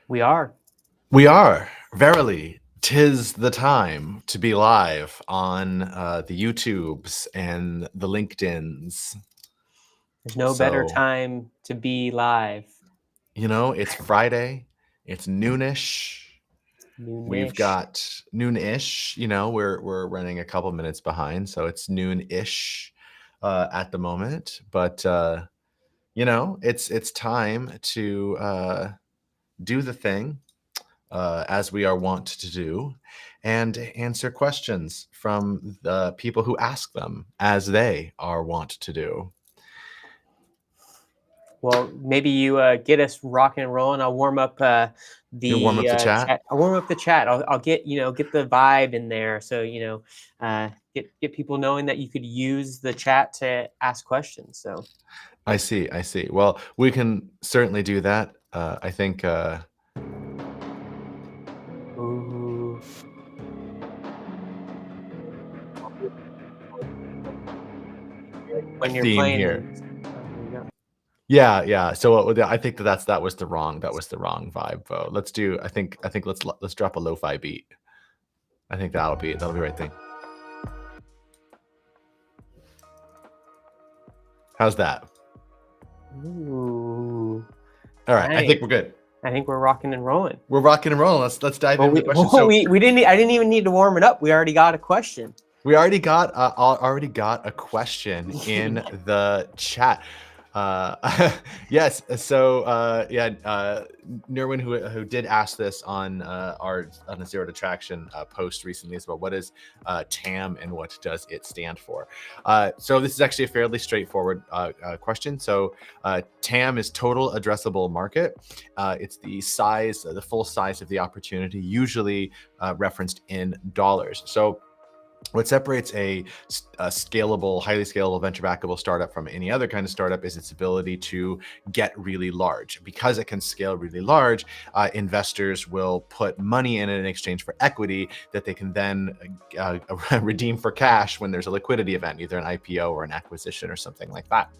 We are. We are. Verily, 'tis the time to be live on the YouTubes and the LinkedIns. There's no better So, time to be live. it's Friday. It's noonish. We've Noonish. got noonish. We're running a couple minutes behind, so it's noonish at the moment. But it's time to do the thing as we are wont to do, and answer questions from the people who ask them, as they are wont to do. Well, maybe you get us rocking and rolling. I'll warm up You warm the up the chat. chat. I'll warm up the chat. I'll get get the vibe in there. So get people knowing that you could use the chat to ask questions. So I see. Well, we can certainly do that. I think ooh. a When you're theme playing here. these. There you go. Yeah. So I think that was the wrong vibe. Let's do. I think let's drop a lo-fi beat. I think that'll be the right thing. How's that? Ooh. All right. Nice. I think we're good. I think we're rocking and rolling. We're rocking and rolling. Let's dive into the question. So we didn't. I didn't even need to warm it up. We already got a question. We already got a question in the chat. Yes. So Nerwin, who did ask this on the Zero Detraction post recently as well. What is TAM and what does it stand for? So this is actually a fairly straightforward question. So TAM is total addressable market. It's the full size of the opportunity, usually referenced in dollars. So what separates a scalable, highly scalable, venture-backable startup from any other kind of startup is its ability to get really large. Because it can scale really large, investors will put money in it in exchange for equity that they can then redeem for cash when there's a liquidity event, either an IPO or an acquisition or something like that.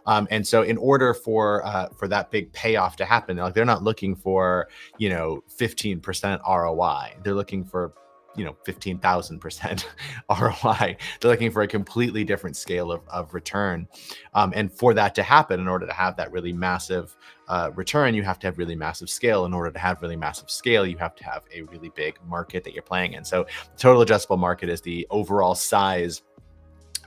And so in order for that big payoff to happen, they're not looking for 15% ROI. They're looking for 15,000% ROI. They're looking for a completely different scale of return. And for that to happen, in order to have that really massive return, you have to have really massive scale. In order to have really massive scale, you have to have a really big market that you're playing in. So the total addressable market is the overall size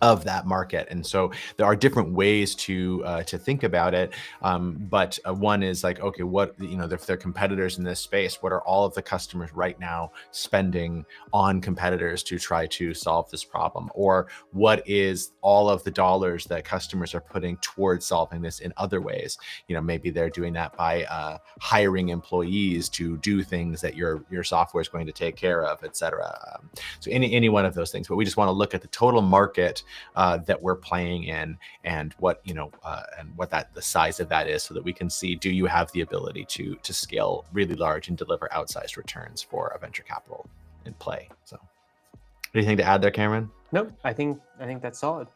of that market. And so there are different ways to think about it. But one is like, okay, what, if there are competitors in this space, what are all of the customers right now spending on competitors to try to solve this problem? Or what is all of the dollars that customers are putting towards solving this in other ways? Maybe they're doing that by hiring employees to do things that your software is going to take care of, et cetera. So any one of those things. But we just want to look at the total market that we're playing in, and what the size of that is, so that we can see, do you have the ability to scale really large and deliver outsized returns for a venture capital in play? So anything to add there, Cameron? Nope. I think that's solid.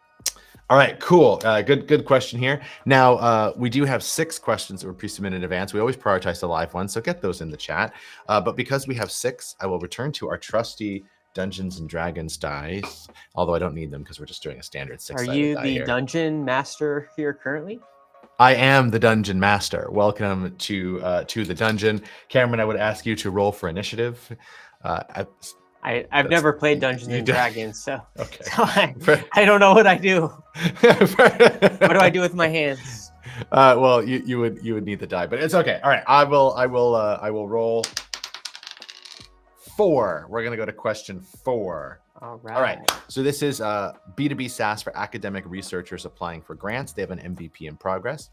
All right, cool. Good question here. Now, we do have 6 questions that were pre-submitted in advance. We always prioritize the live ones, so get those in the chat. But because we have 6, I will return to our trusty Dungeons and Dragons dice, although I don't need them because we're just doing a standard 6-sided die here. Are you the dungeon master here currently? I am the dungeon master. Welcome to the dungeon. Cameron, I would ask you to roll for initiative. I've never played Dungeons and Dragons, so, okay. So I don't know what I do. What do I do with my hands? Well, you would need the die, but it's okay. All right, I will roll 4. We're gonna go to question 4. All right. All right. So this is B2B SaaS for academic researchers applying for grants. They have an MVP in progress.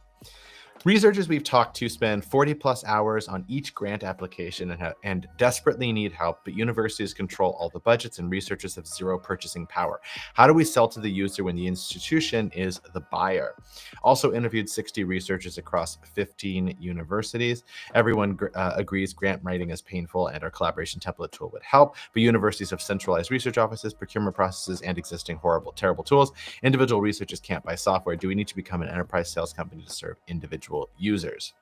Researchers we've talked to spend 40 plus hours on each grant application and desperately need help, but universities control all the budgets and researchers have zero purchasing power. How do we sell to the user when the institution is the buyer? Also interviewed 60 researchers across 15 universities. Everyone agrees grant writing is painful and our collaboration template tool would help, but universities have centralized research offices, procurement processes, and existing terrible tools. Individual researchers can't buy software. Do we need to become an enterprise sales company to serve individual users?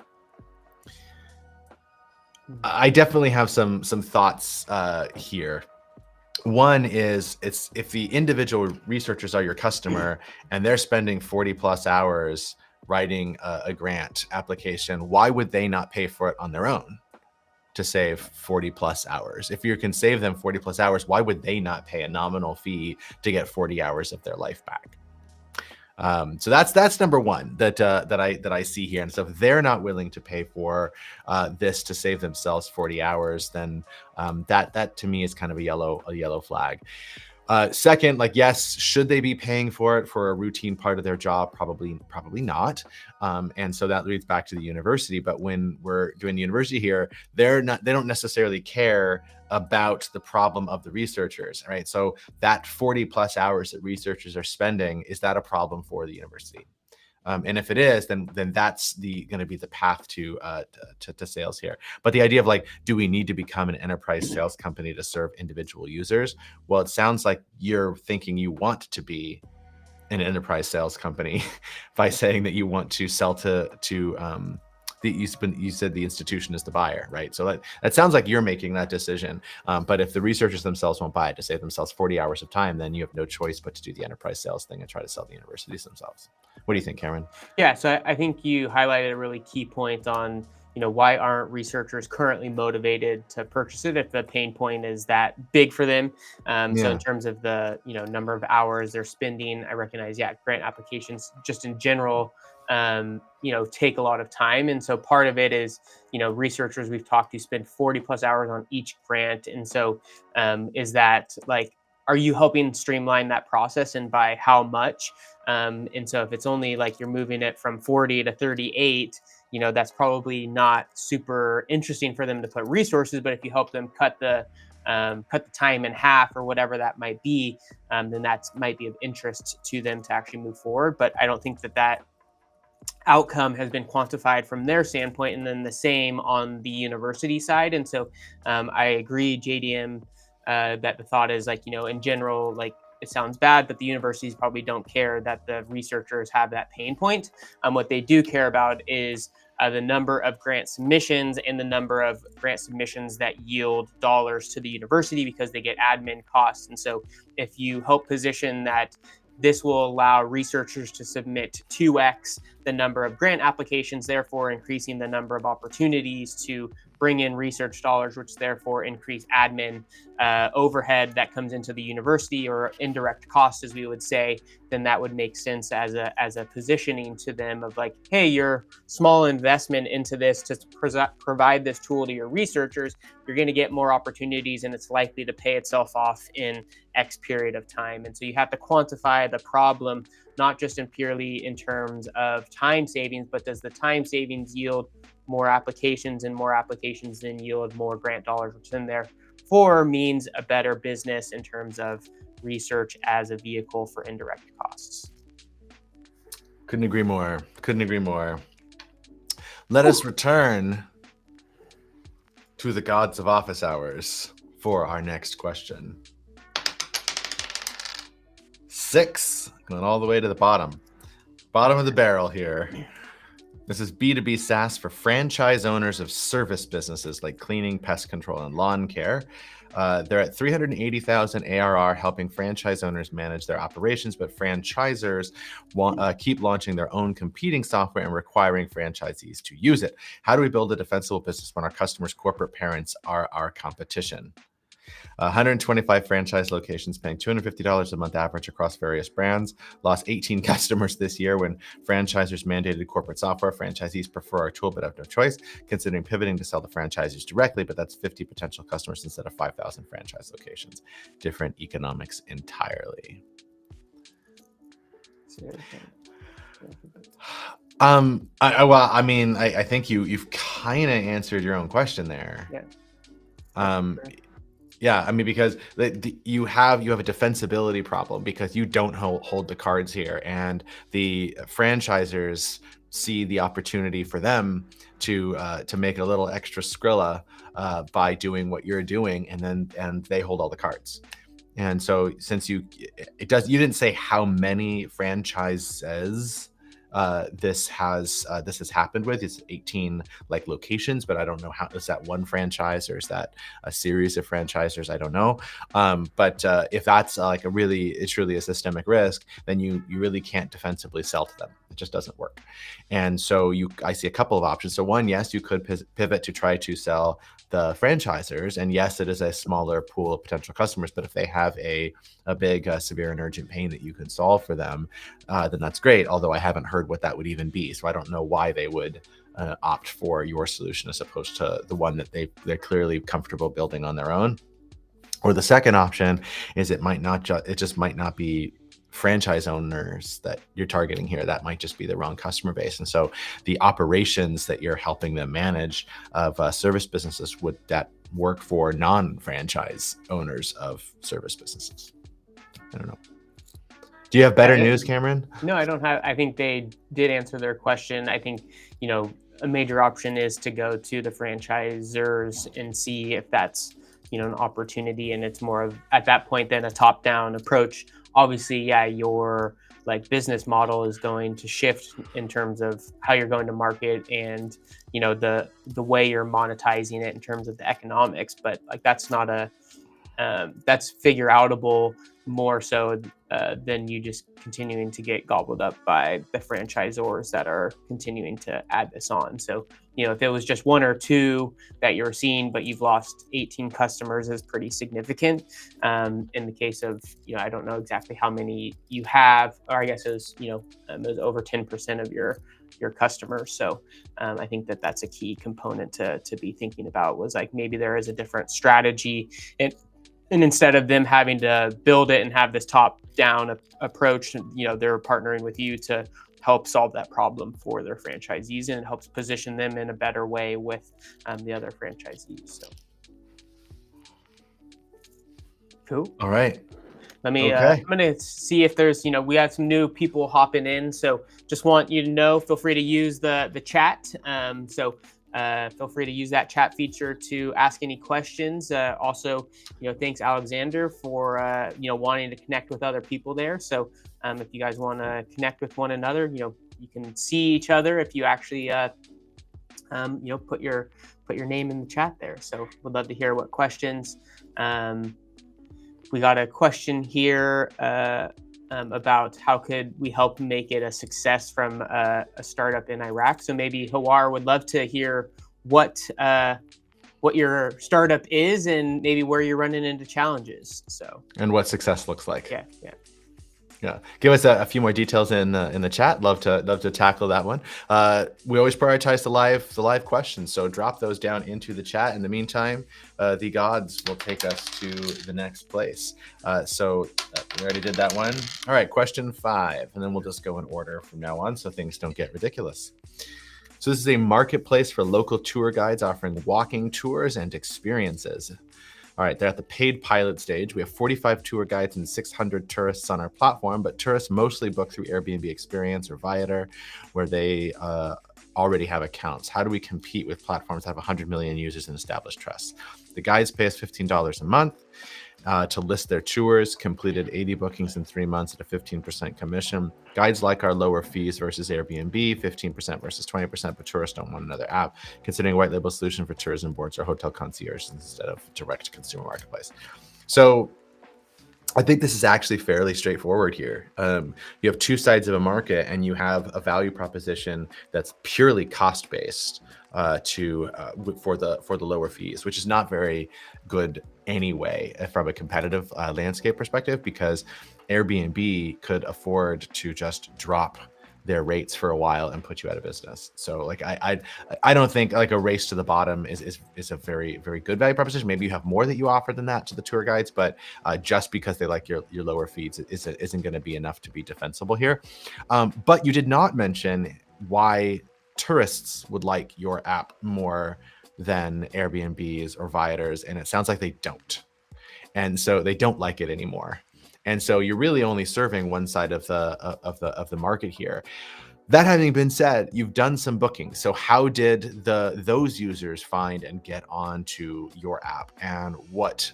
I definitely have some thoughts here. One is, it's if the individual researchers are your customer and they're spending 40 plus hours writing a grant application, why would they not pay for it on their own to save 40 plus hours? If you can save them 40 plus hours, why would they not pay a nominal fee to get 40 hours of their life back? So that's number one that I see here. And so if they're not willing to pay for this to save themselves 40 hours, then that to me is kind of a yellow flag. Second, like, yes, should they be paying for it for a routine part of their job? Probably not. And so that leads back to the university. But when we're doing the university here, they don't necessarily care about the problem of the researchers, right? So that 40 plus hours that researchers are spending, is that a problem for the university? And if it is, then that's going to be the path to sales here. But the idea of, like, do we need to become an enterprise sales company to serve individual users? Well, it sounds like you're thinking you want to be an enterprise sales company by saying that you want to sell to you said the institution is the buyer, right? So that sounds like you're making that decision. But if the researchers themselves won't buy it to save themselves 40 hours of time, then you have no choice but to do the enterprise sales thing and try to sell the universities themselves. What do you think, Cameron? Yeah, so I think you highlighted a really key point on, why aren't researchers currently motivated to purchase it if the pain point is that big for them. So in Yeah. terms of the, number of hours they're spending, I recognize, yeah, grant applications just in general, take a lot of time. And so part of it is, researchers we've talked to spend 40 plus hours on each grant. And so is that like, are you helping streamline that process, and by how much? And so if it's only like you're moving it from 40 to 38, that's probably not super interesting for them to put resources. But if you help them cut the time in half or whatever that might be, then that might be of interest to them to actually move forward. But I don't think that outcome has been quantified from their standpoint, and then the same on the university side. And so I agree, JDM, that the thought is like, in general, like, it sounds bad, but the universities probably don't care that the researchers have that pain point. What they do care about is the number of grant submissions and the number of grant submissions that yield dollars to the university, because they get admin costs. And so if you help position that this will allow researchers to submit 2x the number of grant applications, therefore increasing the number of opportunities to bring in research dollars, which therefore increase admin overhead that comes into the university, or indirect cost, as we would say, then that would make sense as a positioning to them of like, hey, your small investment into this to provide this tool to your researchers, you're going to get more opportunities, and it's likely to pay itself off in X period of time. And so you have to quantify the problem, not just purely in terms of time savings, but does the time savings yield more applications, and more applications then yield more grant dollars, which then therefore means a better business in terms of research as a vehicle for indirect costs. Couldn't agree more. Let us return to the gods of office hours for our next question. 6, going all the way to the bottom of the barrel here. This is B2B SaaS for franchise owners of service businesses like cleaning, pest control, and lawn care. They're at 380,000 ARR, helping franchise owners manage their operations, but franchisors keep launching their own competing software and requiring franchisees to use it. How do we build a defensible business when our customers' corporate parents are our competition? 125 franchise locations, paying $250 a month average across various brands. Lost 18 customers this year when franchisors mandated corporate software. Franchisees prefer our tool but have no choice, considering pivoting to sell the franchisees directly, but that's 50 potential customers instead of 5,000 franchise locations. Different economics entirely. I think you've kind of answered your own question there. Yeah. Because you have a defensibility problem because you don't hold the cards here, and the franchisors see the opportunity for them to make a little extra Skrilla by doing what you're doing, and they hold all the cards. And so since you didn't say how many franchises this has happened with. It's 18 like locations, but I don't know how, is that one franchise or is that a series of franchisors? I don't know. But if that's like it's really a systemic risk, then you really can't defensively sell to them. It just doesn't work. And so I see a couple of options. So one, yes, you could pivot to try to sell the franchisors, and yes, it is a smaller pool of potential customers. But if they have a big, severe and urgent pain that you can solve for them, then that's great. Although I haven't heard what that would even be, so I don't know why they would opt for your solution as opposed to the one that they're clearly comfortable building on their own. Or the second option is it just might not be franchise owners that you're targeting here. That might just be the wrong customer base. And so the operations that you're helping them manage of service businesses, would that work for non-franchise owners of service businesses? I don't know. Do you have better news, Cameron? No, I don't have. I think they did answer their question. I think, a major option is to go to the franchisors and see if that's, an opportunity. And it's more of, at that point, then a top-down approach. Obviously, yeah, your like business model is going to shift in terms of how you're going to market and, the way you're monetizing it in terms of the economics. But like, that's not that's figure outable more so than you just continuing to get gobbled up by the franchisors that are continuing to add this on. So, if it was just one or two that you're seeing, but you've lost 18 customers, is pretty significant. In the case of, I don't know exactly how many you have, or I guess it was, it was over 10% of your customers. So I think that's a key component to be thinking about, was like, maybe there is a different strategy. And instead of them having to build it and have this top-down approach, they're partnering with you to help solve that problem for their franchisees, and it helps position them in a better way with the other franchisees. So, cool. All right. Let me. I'm gonna see if there's. We have some new people hopping in, so just want you to know. Feel free to use the chat. Feel free to use that chat feature to ask any questions. Also, thanks Alexander for wanting to connect with other people there. So if you guys want to connect with one another, you can see each other if you actually put your name in the chat there. So we'd love to hear what questions. We got a question here about how could we help make it a success from a startup in Iraq. So maybe Hawar would love to hear what your startup is and maybe where you're running into challenges. So, and what success looks like. Yeah. Give us a few more details in the chat. Love to tackle that one. We always prioritize the live questions, so drop those down into the chat. In the meantime, the gods will take us to the next place. So we already did that one. All right, question 5, and then we'll just go in order from now on so things don't get ridiculous. So this is a marketplace for local tour guides offering walking tours and experiences. All right, they're at the paid pilot stage. We have 45 tour guides and 600 tourists on our platform, but tourists mostly book through Airbnb Experience or Viator, where they already have accounts. How do we compete with platforms that have 100 million users and established trust? The guides pay us $15 a month to list their tours, completed 80 bookings in 3 months at a 15% commission. Guides like our lower fees versus Airbnb, 15% versus 20%, but tourists don't want another app, considering a white label solution for tourism boards or hotel concierge instead of direct consumer marketplace. So I think this is actually fairly straightforward here. You have two sides of a market, and you have a value proposition that's purely cost-based for the lower fees, which is not very good anyway from a competitive landscape perspective, because Airbnb could afford to just drop their rates for a while and put you out of business. So like I don't think like a race to the bottom is a very, very good value proposition. Maybe you have more that you offer than that to the tour guides, but just because they like your lower fees isn't going to be enough to be defensible here. But you did not mention why tourists would like your app more than Airbnb's or Viator's, and it sounds like they don't. And so they don't like it anymore. And so you're really only serving one side of the market here. That having been said, you've done some bookings. So how did those users find and get onto your app, and what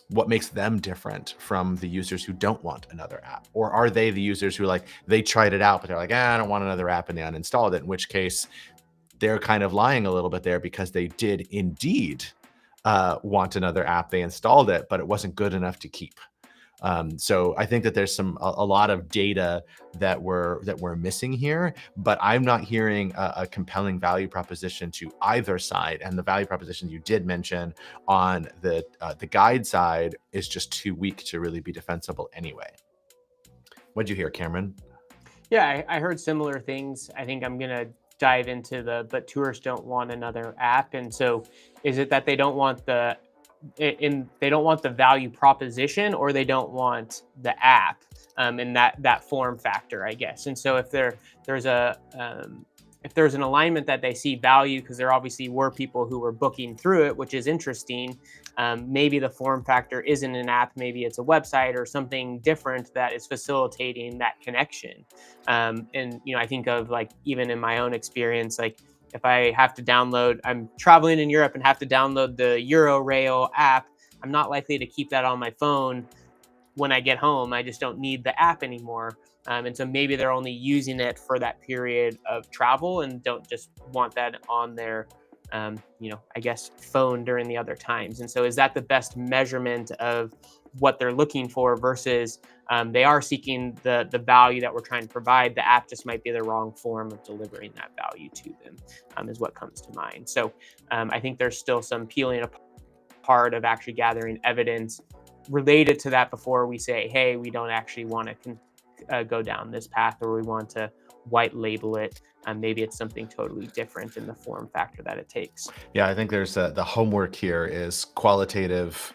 what makes them different from the users who don't want another app? Or are they the users who like, they tried it out, but they're like, I don't want another app, and they uninstalled it, in which case they're kind of lying a little bit there, because they did indeed want another app. They installed it, but it wasn't good enough to keep. So I think that there's a lot of data that we're missing here, but I'm not hearing a compelling value proposition to either side. And the value proposition you did mention on the guide side is just too weak to really be defensible anyway. What'd you hear, Cameron? Yeah, I heard similar things. I think I'm gonna dive into but tourists don't want another app. And so is it that they don't want they don't want the value proposition, or they don't want the app, in that form factor, I guess. And so if there's a if there's an alignment that they see value, because there obviously were people who were booking through it, which is interesting. Maybe the form factor isn't an app, maybe it's a website or something different that is facilitating that connection. And I think of, like, even in my own experience, like, if I have to I'm traveling in Europe and have to download the Eurorail app, I'm not likely to keep that on my phone when I get home. I just don't need the app anymore. And so maybe they're only using it for that period of travel and don't just want that on their, I guess, phone during the other times. And so is that the best measurement of what they're looking for versus they are seeking the value that we're trying to provide? The app just might be the wrong form of delivering that value to them, is what comes to mind. So I think there's still some peeling apart of actually gathering evidence related to that before we say, hey, we don't actually want to go down this path, or we want to white label it. Maybe it's something totally different in the form factor that it takes. Yeah, I think there's the homework here is qualitative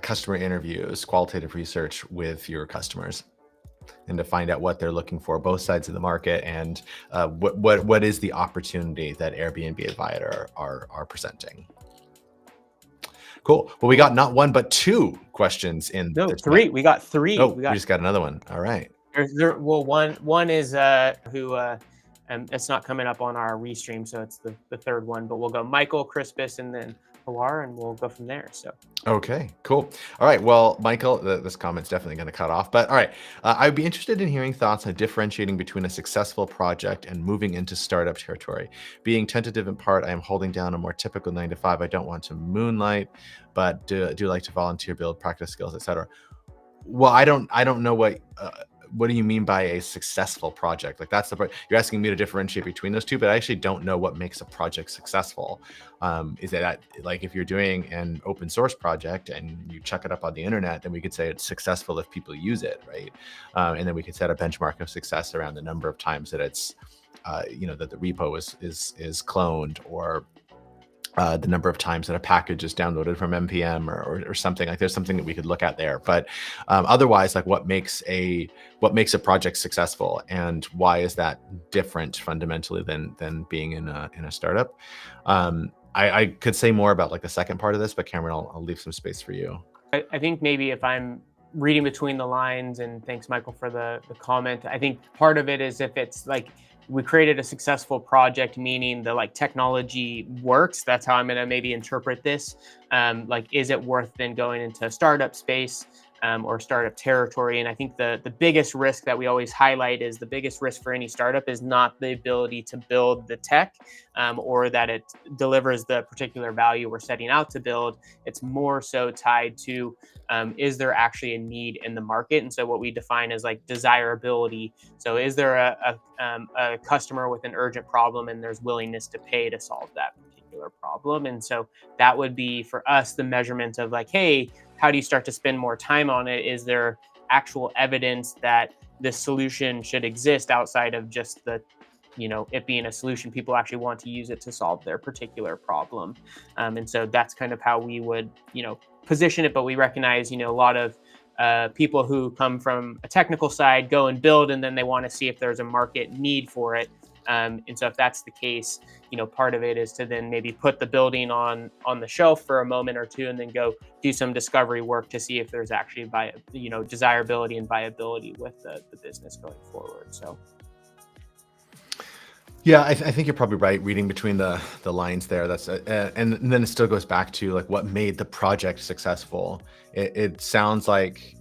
customer interviews, qualitative research with your customers, and to find out what they're looking for, both sides of the market, and what is the opportunity that Airbnb and Viator are presenting. Cool. Well, we got not one but two questions in. No, three. We got three. Oh, we just got another one. All right. Well, one is who it's not coming up on our restream, so it's the third one. But we'll go Michael, Crispus, and then Pilar, and we'll go from there. So. Okay, cool. All right. Well, Michael, this comment's definitely going to cut off, but all right. I'd be interested in hearing thoughts on differentiating between a successful project and moving into startup territory. Being tentative in part, I am holding down a more typical 9-to-5. I don't want to moonlight, but do like to volunteer, build practice skills, etc. Well, I don't know what do you mean by a successful project? Like, that's the part you're asking me to differentiate between those two, but I actually don't know what makes a project successful. Is that, like, if you're doing an open source project and you chuck it up on the internet, then we could say it's successful if people use it, right? And then we could set a benchmark of success around the number of times that it's, that the repo is cloned, or the number of times that a package is downloaded from npm or something. Like, there's something that we could look at there. But otherwise, like, what makes a project successful, and why is that different fundamentally than being in a startup? I could say more about, like, the second part of this, but Cameron, I'll leave some space for you. I think maybe if I'm reading between the lines, and thanks, Michael, for the comment, I think part of it is if it's like, we created a successful project, meaning the, like, technology works. That's how I'm going to maybe interpret this. Like, is it worth then going into startup space or startup territory? And I think the biggest risk that we always highlight is the biggest risk for any startup is not the ability to build the tech or that it delivers the particular value we're setting out to build. It's more so tied to is there actually a need in the market? And so what we define as, like, desirability. So is there a customer with an urgent problem and there's willingness to pay to solve that particular problem? And so that would be, for us, the measurement of, like, hey, how do you start to spend more time on it? Is there actual evidence that this solution should exist outside of just it being a solution? People actually want to use it to solve their particular problem. And so that's kind of how we would, position it. But we recognize, a lot of people who come from a technical side go and build, and then they want to see if there's a market need for it. And so if that's the case, part of it is to then maybe put the building on the shelf for a moment or two, and then go do some discovery work to see if there's actually desirability and viability with the business going forward. So. Yeah, I think you're probably right. Reading between the lines there, that's and then it still goes back to like what made the project successful. It sounds like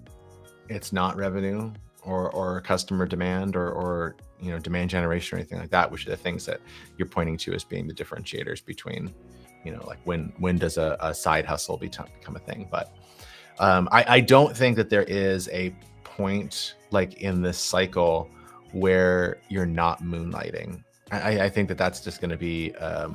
it's not revenue or customer demand or demand generation or anything like that, which are the things that you're pointing to as being the differentiators between like when does a side hustle become a thing. But I don't think that there is a point like in this cycle where you're not moonlighting. I think that that's just going to be a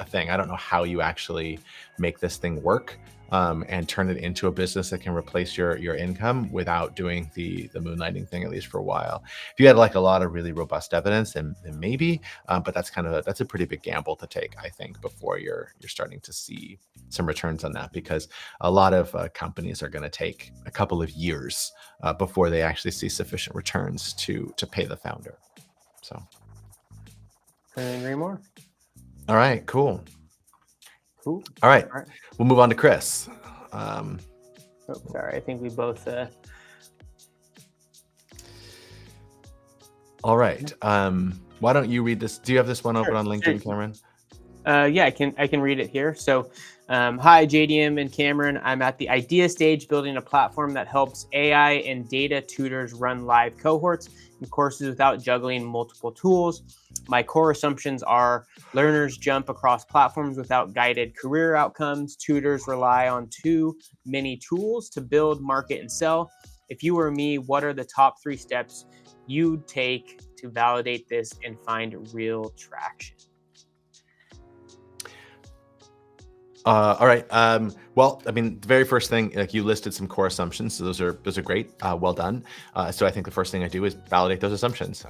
thing. I don't know how you actually make this thing work and turn it into a business that can replace your income without doing the moonlighting thing, at least for a while. If you had like a lot of really robust evidence, then maybe, but that's a pretty big gamble to take, I think, before you're starting to see some returns on that, because a lot of companies are going to take a couple of years before they actually see sufficient returns to pay the founder. So, Couldn't agree more. all right, cool. Cool. All right, All right. we'll move on to Chris. Oh, sorry. I think we both. All right. Why don't you read this? Do you have this one open on LinkedIn, Cameron? Yeah, I can read it here. So, hi, JDM and Cameron. I'm at the idea stage building a platform that helps AI and data tutors run live cohorts and courses without juggling multiple tools. My core assumptions are learners jump across platforms without guided career outcomes. Tutors rely on too many tools to build, market, and sell. If you were me, what are the top 3 steps you'd take to validate this and find real traction? All right. Well, I mean, the very first thing, like you listed some core assumptions, so those are great. Well done. So I think the first thing I do is validate those assumptions.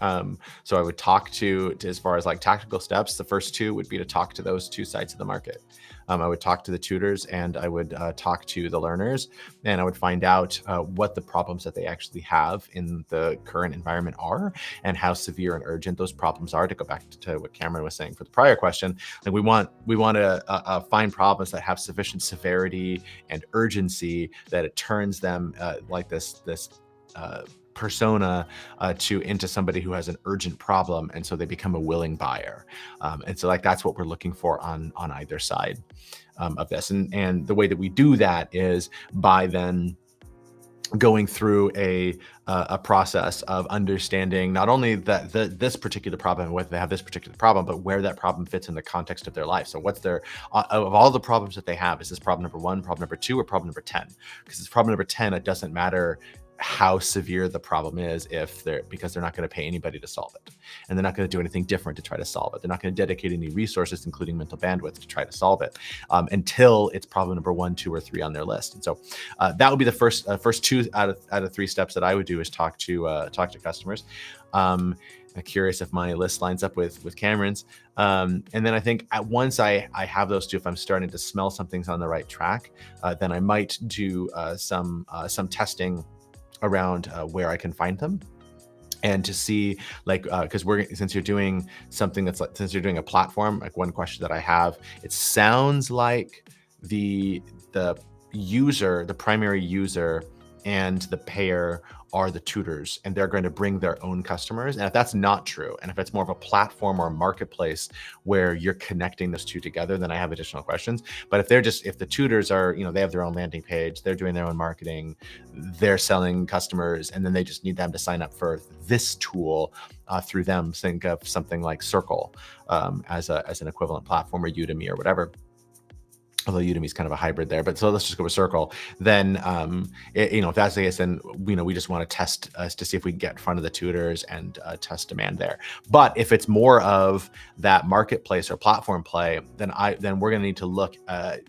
So I would talk to as far as like tactical steps. The first 2 would be to talk to those 2 sides of the market. I would talk to the tutors and I would talk to the learners, and I would find out what the problems that they actually have in the current environment are and how severe and urgent those problems are. To go back to what Cameron was saying for the prior question, like we want to find problems that have sufficient severity and urgency that it turns them like this persona into somebody who has an urgent problem, and so they become a willing buyer. And so like that's what we're looking for on either side of this. And the way that we do that is by then going through a process of understanding not only that this particular problem, whether they have this particular problem, but where that problem fits in the context of their life. So what's their, of all the problems that they have, is this problem number 1, problem number 2, or problem number 10? Because it's problem number 10, it doesn't matter how severe the problem is because they're not going to pay anybody to solve it. And they're not going to do anything different to try to solve it. They're not going to dedicate any resources, including mental bandwidth, to try to solve it until it's problem number 1, 2, or 3 on their list. And so that would be the first 2 out of 3 steps that I would do, is talk to customers. I'm curious if my list lines up with Cameron's. And then I think once I have those 2, if I'm starting to smell something's on the right track, then I might do some testing around where I can find them, and to see like because since you're doing something that's like, since you're doing a platform, like one question that I have, it sounds like the user, the primary user and the payer are the tutors, and they're going to bring their own customers. And if that's not true, and if it's more of a platform or a marketplace where you're connecting those 2 together, then I have additional questions. But if the tutors are, they have their own landing page, they're doing their own marketing, they're selling customers, and then they just need them to sign up for this tool through them. Think of something like Circle as an equivalent platform, or Udemy or whatever. Although Udemy is kind of a hybrid there, but so let's just go with Circle. Then, if that's the case, then we just want to test to see if we can get in front of the tutors and test demand there. But if it's more of that marketplace or platform play, then we're going to need to look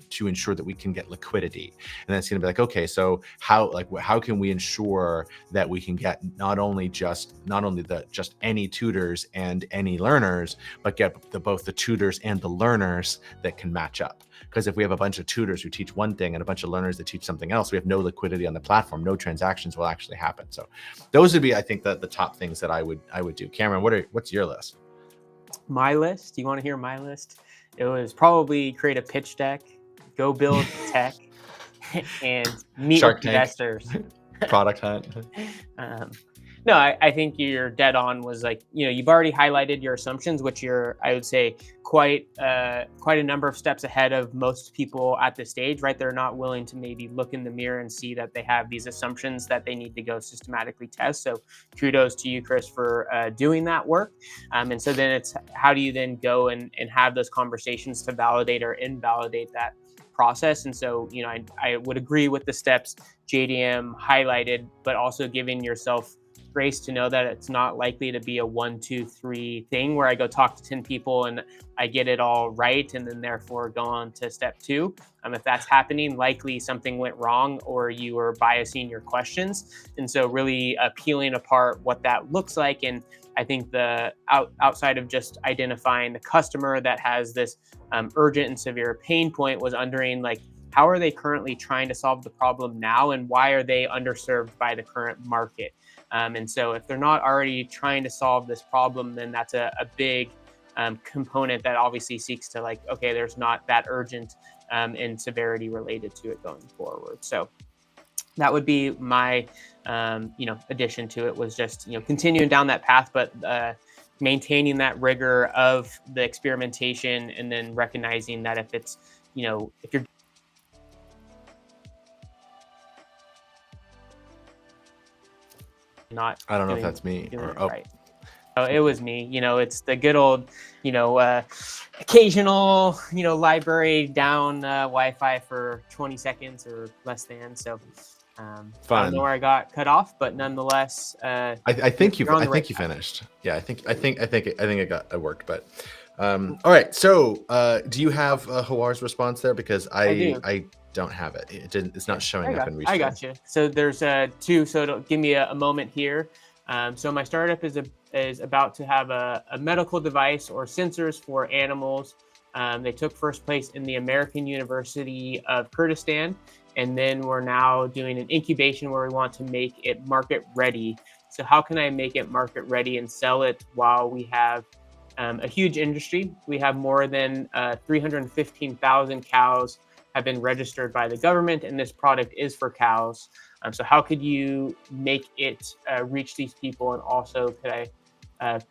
to ensure that we can get liquidity. And then it's going to be like, okay, so how can we ensure that we can get not only just any tutors and any learners, but get both the tutors and the learners that can match up. Because if we have a bunch of tutors who teach one thing and a bunch of learners that teach something else, we have no liquidity on the platform. No transactions will actually happen. So those would be, I think, the top things that I would do. Cameron, what's your list? My list? You want to hear my list? It was probably create a pitch deck, go build tech, and meet Shark with Tank. investors. Product hunt. No, I think you're dead on. Was like, you've already highlighted your assumptions, which you're, I would say, quite a number of steps ahead of most people at this stage, right? They're not willing to maybe look in the mirror and see that they have these assumptions that they need to go systematically test. So kudos to you, Chris, for doing that work. And so then it's, how do you then go and have those conversations to validate or invalidate that process? And so, I would agree with the steps JDM highlighted, but also giving yourself grace to know that it's not likely to be a 1, 2, 3 thing where I go talk to 10 people and I get it all right and then therefore go on to step 2. If that's happening, likely something went wrong or you were biasing your questions. And so really peeling apart what that looks like. And I think the outside of just identifying the customer that has this urgent and severe pain point, was wondering, like, how are they currently trying to solve the problem now, and why are they underserved by the current market? And so if they're not already trying to solve this problem, then that's a big component that obviously seeks to, like, okay, there's not that urgent and severity related to it going forward. So that would be my addition to it, was just continuing down that path, but maintaining that rigor of the experimentation, and then recognizing that if it's if you're not I don't know if doing that's me doing or it oh. right. Oh, it was me. It's the good old, occasional, library down Wi-Fi for 20 seconds or less than. So I don't know Fun. where I got cut off, but nonetheless, I think you're on I the right think you path. finished. Yeah, it worked. But all right. So do you have Hawar's response there? Because I do. I don't have it. It's not Yeah, showing up in I Restream. got you. So there's two. So give me a moment here. So my startup is about to have a medical device or sensors for animals. They took first place in the American University of Kurdistan, and then we're now doing an incubation where we want to make it market ready. So how can I make it market ready and sell it while we have a huge industry? We have more than 315,000 cows have been registered by the government, and this product is for cows. So how could you make it reach these people, and also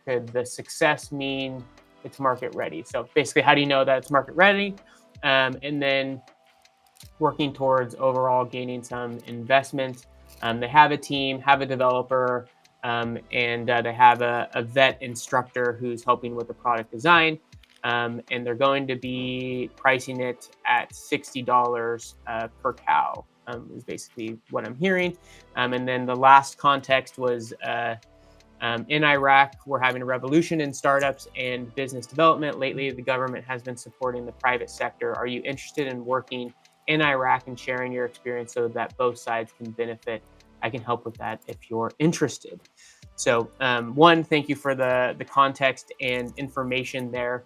could the success mean it's market ready? So basically, how do you know that it's market ready? And then working towards overall gaining some investment. They have a team, have a developer, and they have a vet instructor who's helping with the product design. And they're going to be pricing it at $60 per cow, is basically what I'm hearing. And then the last context was in Iraq, we're having a revolution in startups and business development. Lately, the government has been supporting the private sector. Are you interested in working in Iraq and sharing your experience so that both sides can benefit? I can help with that if you're interested. So, one, thank you for the context and information there.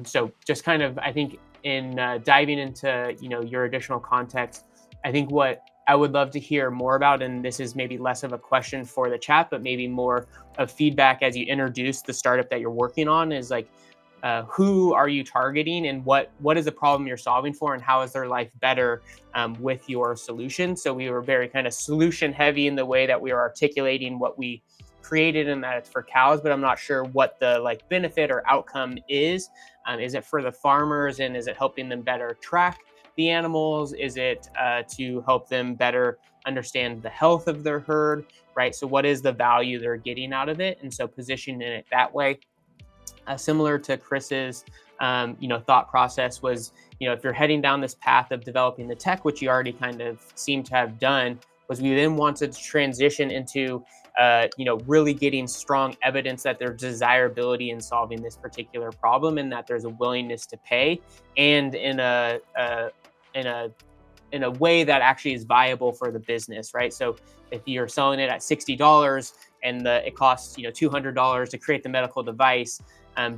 So, just kind of, I think, in diving into your additional context, I think what I would love to hear more about, and this is maybe less of a question for the chat, but maybe more of feedback as you introduce the startup that you're working on, is like, who are you targeting, and what is the problem you're solving for, and how is their life better with your solution? So we were very kind of solution heavy in the way that we were articulating what we created, and that it's for cows, but I'm not sure what the like benefit or outcome is. Is it for the farmers, and is it helping them better track the animals? Is it to help them better understand the health of their herd, right? So what is the value they're getting out of it? And so positioning it that way, similar to Chris's, thought process was, if you're heading down this path of developing the tech, which you already kind of seem to have done, was we then wanted to transition into, really getting strong evidence that there's desirability in solving this particular problem, and that there's a willingness to pay, and in a in a way that actually is viable for the business, right? So if you're selling it at $60 and it costs $200 to create the medical device,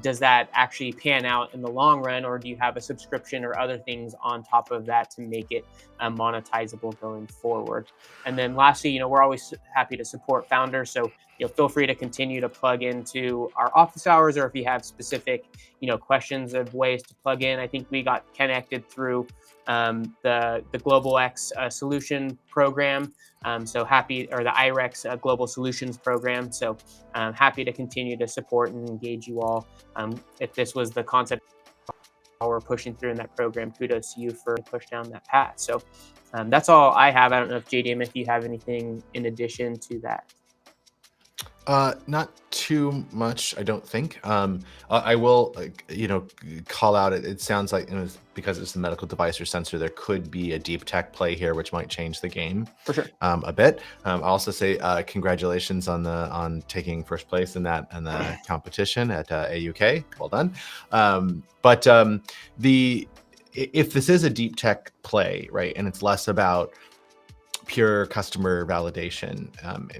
does that actually pan out in the long run, or do you have a subscription or other things on top of that to make it monetizable going forward? And then lastly, we're always happy to support founders. So feel free to continue to plug into our office hours, or if you have specific, questions of ways to plug in. I think we got connected through the Global X solution program. So happy, or the IREX Global Solutions program. So happy to continue to support and engage you all. If this was the concept we're pushing through in that program, kudos to you for push down that path. So that's all I have. I don't know if JDM, if you have anything in addition to that. Not too much, I don't think. I will, call out. It sounds like, because it's the medical device or sensor, there could be a deep tech play here, which might change the game For sure. a bit. I'll also say congratulations on taking first place in the competition at AUK. Well done. But if this is a deep tech play, right, and it's less about pure customer validation,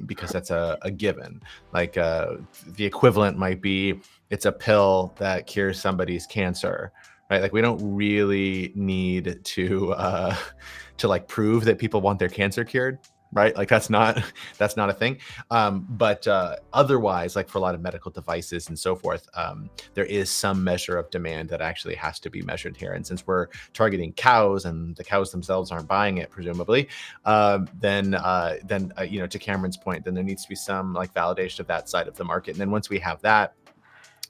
because that's a given. Like the equivalent might be, it's a pill that cures somebody's cancer, right? Like we don't really need to like prove that people want their cancer cured, right? Like that's not a thing. But otherwise, like for a lot of medical devices and so forth, there is some measure of demand that actually has to be measured here. And since we're targeting cows and the cows themselves aren't buying it, presumably, then to Cameron's point, then there needs to be some like validation of that side of the market. And then once we have that,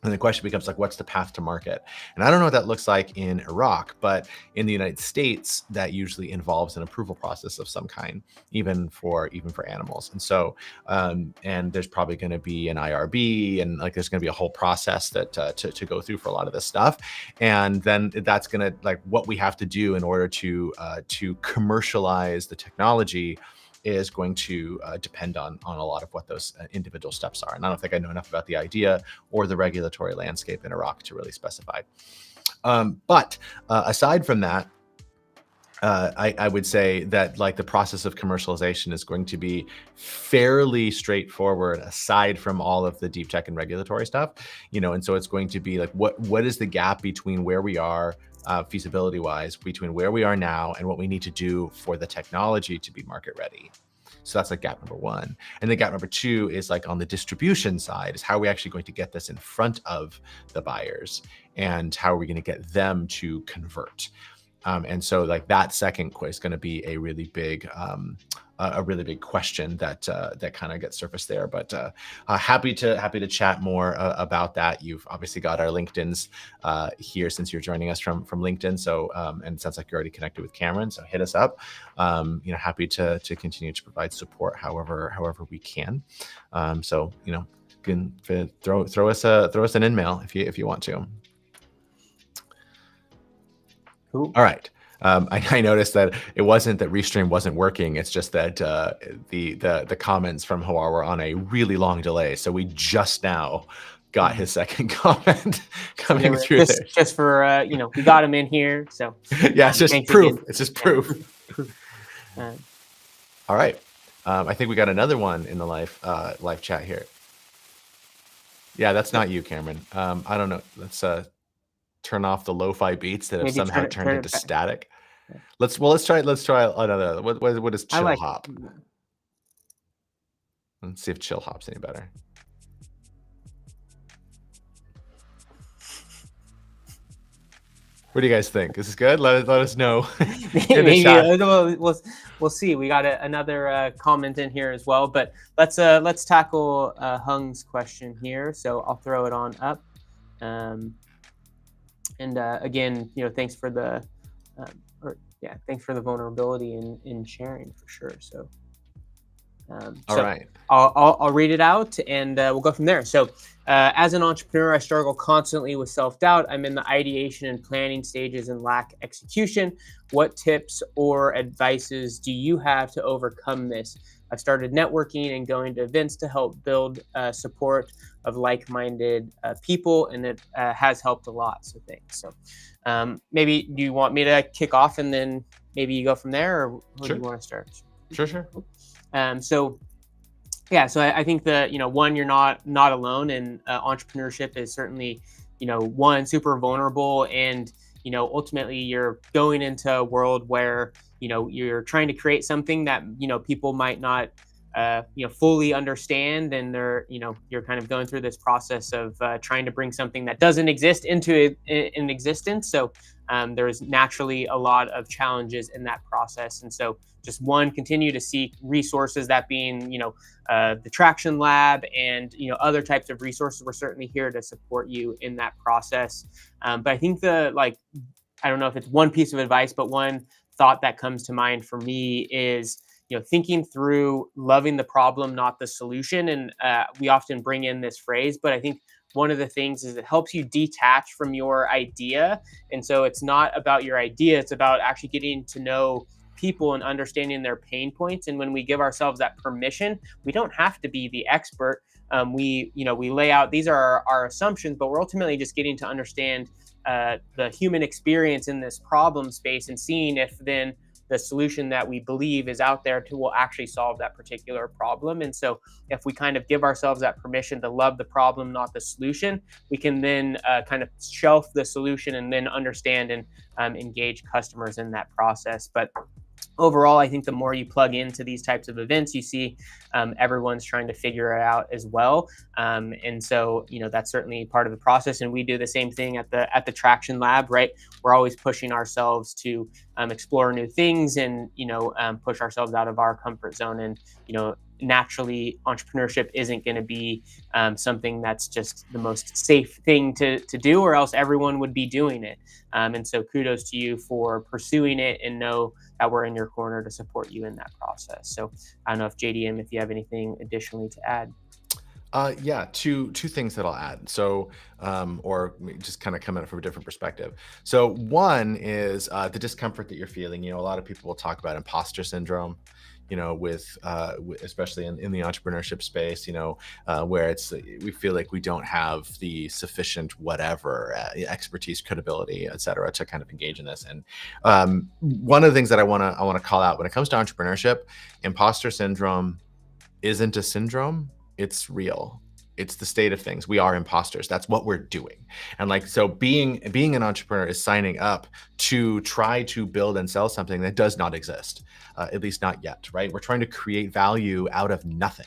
and the question becomes like, what's the path to market? And I don't know what that looks like in Iraq, but in the United States, that usually involves an approval process of some kind, even for animals. And so, and there's probably going to be an IRB, and like there's going to be a whole process that to go through for a lot of this stuff. And then that's going to, like, what we have to do in order to commercialize the technology is going to depend on a lot of what those individual steps are. And I don't think I know enough about the idea or the regulatory landscape in Iraq to really specify. But aside from that, I would say that like the process of commercialization is going to be fairly straightforward, aside from all of the deep tech and regulatory stuff, and so it's going to be like, what is the gap between where we are feasibility wise, between where we are now and what we need to do for the technology to be market ready. So that's like gap number one. And then gap number two is like on the distribution side, is how are we actually going to get this in front of the buyers, and how are we going to get them to convert? And so like that second is going to be a really big question that kind of gets surfaced there. But happy to chat more about that. You've obviously got our LinkedIn's here since you're joining us from LinkedIn. So and it sounds like you're already connected with Cameron. So hit us up. Happy to continue to provide support however we can. So you can throw us an email if you want to. Cool. All right. I noticed that it wasn't that Restream wasn't working. It's just that the comments from Hawar were on a really long delay. So we just now got his second comment coming through there. Just for, we got him in here. So yeah, it's just proof. Again. It's just proof. All right. I think we got another one in the live chat here. Yeah, that's not you, Cameron. I don't know. Let's turn off the lo-fi beats that have somehow turned into static. Yeah. Let's try another. What is chill hop? Let's see if chill hop's any better. What do you guys think? Is this good? Let us know. Maybe we'll see. We got another comment in here as well, but let's tackle Hung's question here. So I'll throw it on up. And again, thanks for the thanks for the vulnerability in sharing, for sure. So, all right, I'll read it out, and we'll go from there. So, as an entrepreneur, I struggle constantly with self-doubt. I'm in the ideation and planning stages and lack execution. What tips or advices do you have to overcome this? I've started networking and going to events to help build support of like-minded people, and it has helped a lot. So thanks. So maybe do you want me to kick off and then maybe you go from there, or where do you want to start? Sure. So I think that, one, you're not alone, and entrepreneurship is certainly, one, super vulnerable, and, ultimately you're going into a world where, you're trying to create something that, people might not fully understand, and you're kind of going through this process of trying to bring something that doesn't exist into in existence. So there's naturally a lot of challenges in that process. And so just one, continue to seek resources, that being, the Traction Lab and, other types of resources. We're certainly here to support you in that process. But I think I don't know if it's one piece of advice, but one thought that comes to mind for me is, thinking through loving the problem, not the solution. And we often bring in this phrase, but I think one of the things is it helps you detach from your idea. And so it's not about your idea, it's about actually getting to know people and understanding their pain points. And when we give ourselves that permission, we don't have to be the expert. We lay out, these are our assumptions, but we're ultimately just getting to understand the human experience in this problem space, and seeing if then the solution that we believe is out there will actually solve that particular problem. And so if we kind of give ourselves that permission to love the problem, not the solution, we can then kind of shelf the solution and then understand and engage customers in that process. But overall, I think the more you plug into these types of events, you see everyone's trying to figure it out as well. And so, that's certainly part of the process. And we do the same thing at the Traction Lab, right? We're always pushing ourselves to explore new things and, push ourselves out of our comfort zone. And, naturally, entrepreneurship isn't going to be something that's just the most safe thing to do, or else everyone would be doing it. And so kudos to you for pursuing it, and know that we're in your corner to support you in that process. So I don't know if JDM, if you have anything additionally to add. Yeah, two things that I'll add. So, or just kind of come at it from a different perspective. So, one is the discomfort that you're feeling. A lot of people will talk about imposter syndrome. Especially in the entrepreneurship space, where we feel like we don't have the sufficient whatever expertise, credibility, et cetera, to kind of engage in this. And one of the things that I want to call out when it comes to entrepreneurship, imposter syndrome isn't a syndrome. It's real. It's the state of things. We are imposters. That's what we're doing. And so being an entrepreneur is signing up to try to build and sell something that does not exist, at least not yet, right? We're trying to create value out of nothing.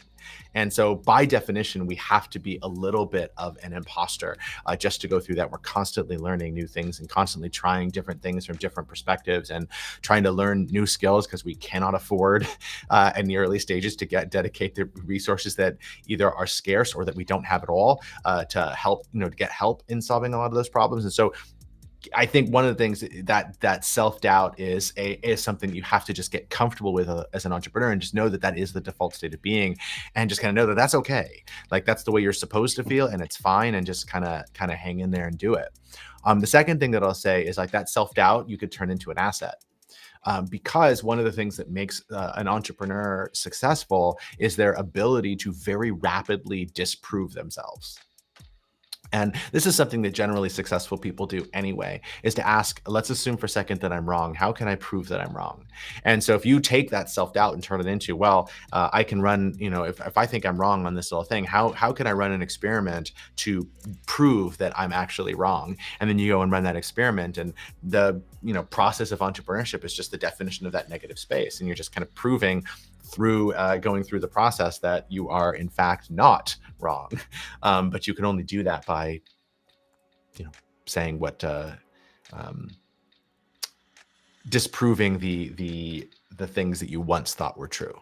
And so by definition, we have to be a little bit of an imposter just to go through that. We're constantly learning new things and constantly trying different things from different perspectives and trying to learn new skills, because we cannot afford in the early stages to dedicate the resources that either are scarce or that we don't have at all to help, to get help in solving a lot of those problems. And so I think one of the things that self-doubt is something you have to just get comfortable with as an entrepreneur, and just know that is the default state of being, and just kind of know that that's okay. Like, that's the way you're supposed to feel, and it's fine, and just kind of hang in there and do it. The second thing that I'll say is, like, that self-doubt you could turn into an asset. Because one of the things that makes an entrepreneur successful is their ability to very rapidly disprove themselves. And this is something that generally successful people do anyway, is to ask, let's assume for a second that I'm wrong. How can I prove that I'm wrong? And so if you take that self-doubt and turn it into, well, I can run, if I think I'm wrong on this little thing, how can I run an experiment to prove that I'm actually wrong? And then you go and run that experiment, and the process of entrepreneurship is just the definition of that negative space. And you're just kind of proving through going through the process that you are in fact not wrong. But you can only do that by, saying what, disproving the things that you once thought were true.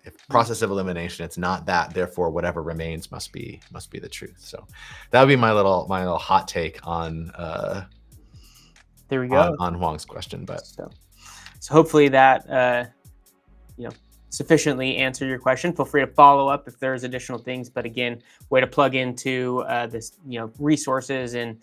If process of elimination, it's not that, therefore whatever remains must be the truth. So that would be my little hot take on there we go on Huang's question. But so hopefully that sufficiently answer your question. Feel free to follow up if there's additional things. But again, way to plug into this, resources and,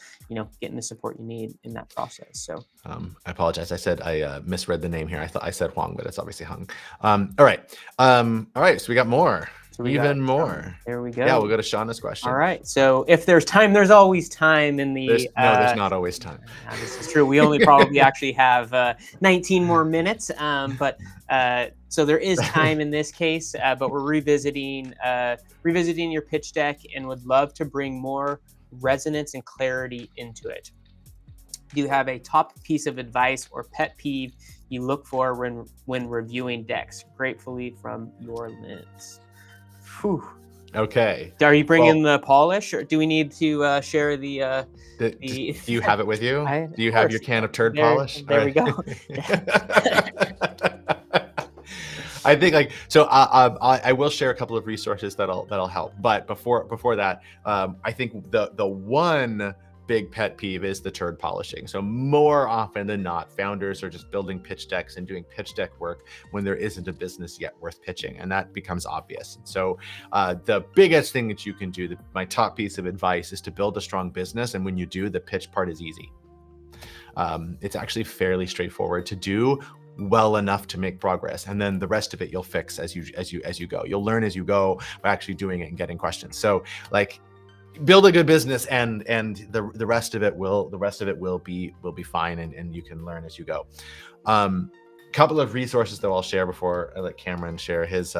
getting the support you need in that process. So I apologize. I misread the name here. I thought I said Huang, but it's obviously Hung. All right. So we got more. More. There we go. Yeah, we'll go to Shauna's question. All right. So if there's time, there's always time in the. There's not always time. This is true. We only probably actually have 19 more minutes. So there is time in this case, but we're revisiting your pitch deck, and would love to bring more resonance and clarity into it. Do you have a top piece of advice or pet peeve you look for when reviewing decks. Gratefully, from your lens. Whew. Okay. Are you bringing Well, the polish, or do we need to share the do the? you have it with you? Of Do you have your course. can of turd There, polish? All there we right. go. I think like so. I will share a couple of resources that'll help. But before that, I think the one big pet peeve is the turd polishing. So more often than not, founders are just building pitch decks and doing pitch deck work when there isn't a business yet worth pitching, and that becomes obvious. And so the biggest thing that you can do, my top piece of advice, is to build a strong business. And when you do, the pitch part is easy. It's actually fairly straightforward to do well enough to make progress, and then the rest of it you'll fix as you go. You'll learn as you go by actually doing it and getting questions. So like, build a good business, and the rest of it will be fine, and you can learn as you go. Couple of resources that I'll share before I let Cameron share his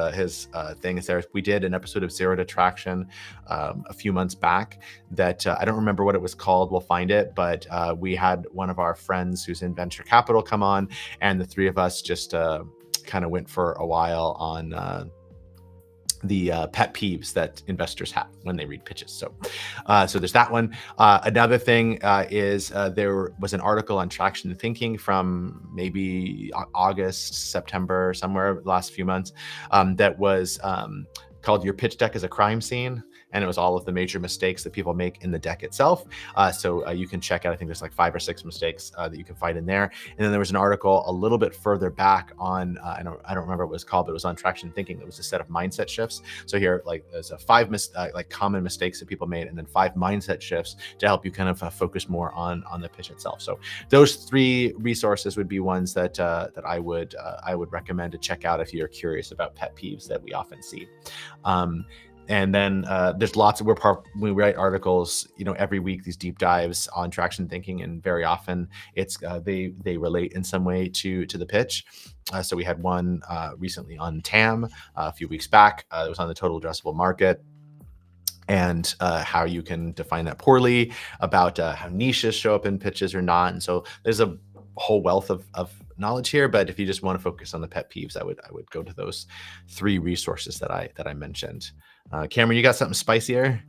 things there. We did an episode of Zero to Traction a few months back that I don't remember what it was called. We'll find it, but we had one of our friends who's in venture capital come on, and the three of us just kind of went for a while on the pet peeves that investors have when they read pitches. So there's that one. Another thing is there was an article on traction thinking from maybe August, September, somewhere the last few months, that was called "Your Pitch Deck is a Crime Scene." And it was all of the major mistakes that people make in the deck itself. So you can check out, I think there's like 5 or 6 mistakes that you can find in there. And then there was an article a little bit further back on, I don't remember what it was called, but it was on traction thinking. That was a set of mindset shifts. So here, like there's 5 like common mistakes that people made, and then 5 mindset shifts to help you kind of focus more on the pitch itself. So those 3 resources would be ones that I would recommend to check out if you're curious about pet peeves that we often see. And then there's lots of, we write articles, every week, these deep dives on traction thinking, and very often it's they relate in some way to the pitch. So we had one recently on TAM a few weeks back. It was on the total addressable market, and how you can define that poorly, about how niches show up in pitches or not. And so there's a whole wealth of knowledge here, but if you just want to focus on the pet peeves, I would go to those 3 resources that I mentioned. Cameron, you got something spicier?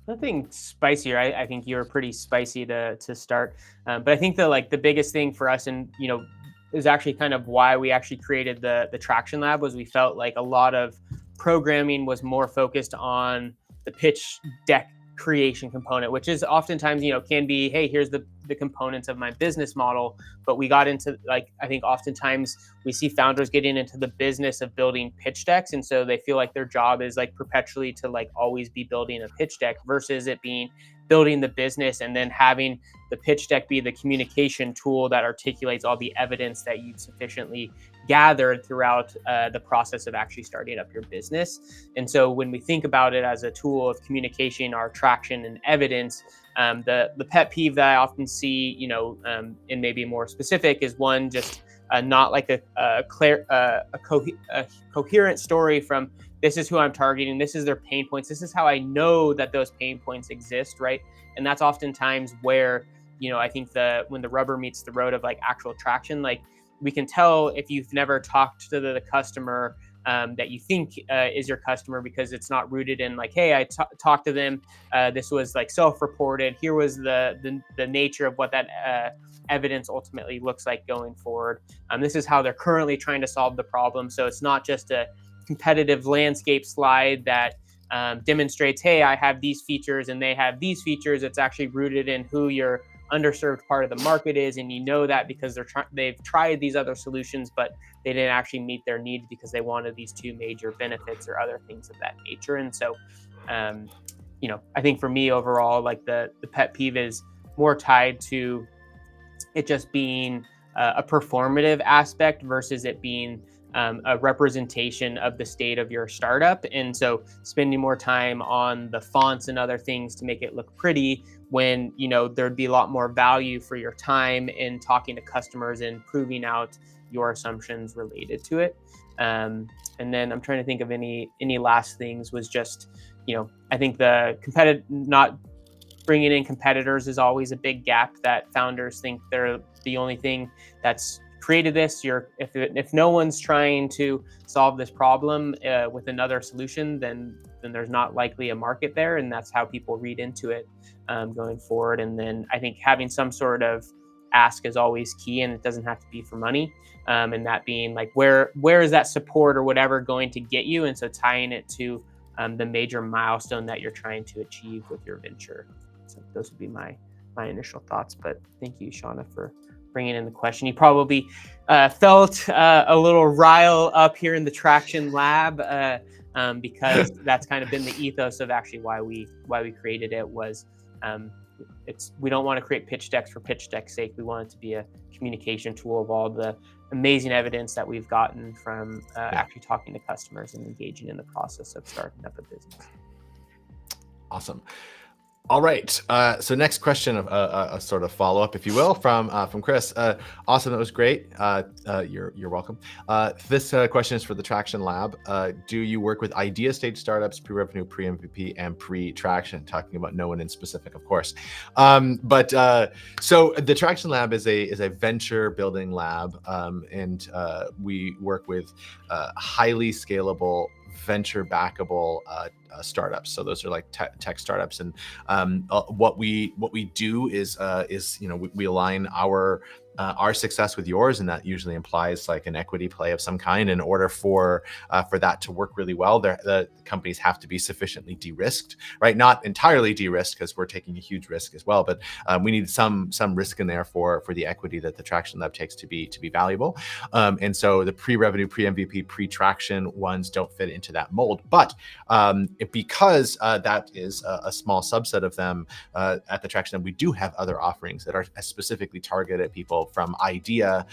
Nothing spicier. I think you were pretty spicy to start, but I think the biggest thing for us, and is actually kind of why we actually created the Traction Lab, was we felt like a lot of programming was more focused on the pitch deck creation component, which is oftentimes can be, hey, here's the components of my business model. But we got into, I think oftentimes we see founders getting into the business of building pitch decks, and so they feel like their job is perpetually to always be building a pitch deck, versus it being building the business and then having the pitch deck be the communication tool that articulates all the evidence that you've sufficiently gathered throughout the process of actually starting up your business. And so when we think about it as a tool of communication, our traction and evidence, the pet peeve that I often see, and maybe more specific, is one, just not like a coherent story from, this is who I'm targeting, this is their pain points, this is how I know that those pain points exist, right? And that's oftentimes where, I think when the rubber meets the road of actual traction, we can tell if you've never talked to the customer that you think is your customer, because it's not rooted in hey, I talked to them, this was self-reported, here was the nature of what that evidence ultimately looks like going forward. This is how they're currently trying to solve the problem. So it's not just a competitive landscape slide that demonstrates, hey, I have these features and they have these features. It's actually rooted in who your underserved part of the market is, and that because they've tried these other solutions, but they didn't actually meet their needs because they wanted these 2 major benefits or other things of that nature. And so I think for me overall, the pet peeve is more tied to it just being a performative aspect versus it being a representation of the state of your startup. And so spending more time on the fonts and other things to make it look pretty, when there'd be a lot more value for your time in talking to customers and proving out your assumptions related to it. And then I'm trying to think of any last things, was just I think the not bringing in competitors is always a big gap that founders think they're the only thing that's created this, if no one's trying to solve this problem with another solution, then there's not likely a market there, and that's how people read into it going forward. And then I think having some sort of ask is always key, and it doesn't have to be for money. And that being like, where is that support or whatever going to get you? And so tying it to the major milestone that you're trying to achieve with your venture. So those would be my initial thoughts. But thank you, Shauna, for bringing in the question. You probably felt a little rile up here in the Traction Lab because that's kind of been the ethos of actually why we created it. Was we don't want to create pitch decks for pitch deck's sake. We want it to be a communication tool of all the amazing evidence that we've gotten from actually talking to customers and engaging in the process of starting up a business. Awesome. All right. So next question, of a sort of follow up, if you will, from Chris. Awesome. That was great. You're welcome. This question is for the Traction Lab. Do you work with idea stage startups, pre-revenue, pre-MVP, and pre-traction? Talking about no one in specific, of course. So the Traction Lab is a venture building lab, and we work with highly scalable, venture backable startups. So those are like tech startups, and what we do is we align our success with yours, and that usually implies like an equity play of some kind. In order for that to work really well, the companies have to be sufficiently de-risked, right? Not entirely de-risked, because we're taking a huge risk as well, but we need some risk in there for the equity that the Traction Lab takes to be valuable. And so the pre-revenue, pre-MVP, pre-traction ones don't fit into that mold. But because that is a small subset of them at the Traction Lab, we do have other offerings that are specifically targeted at people from idea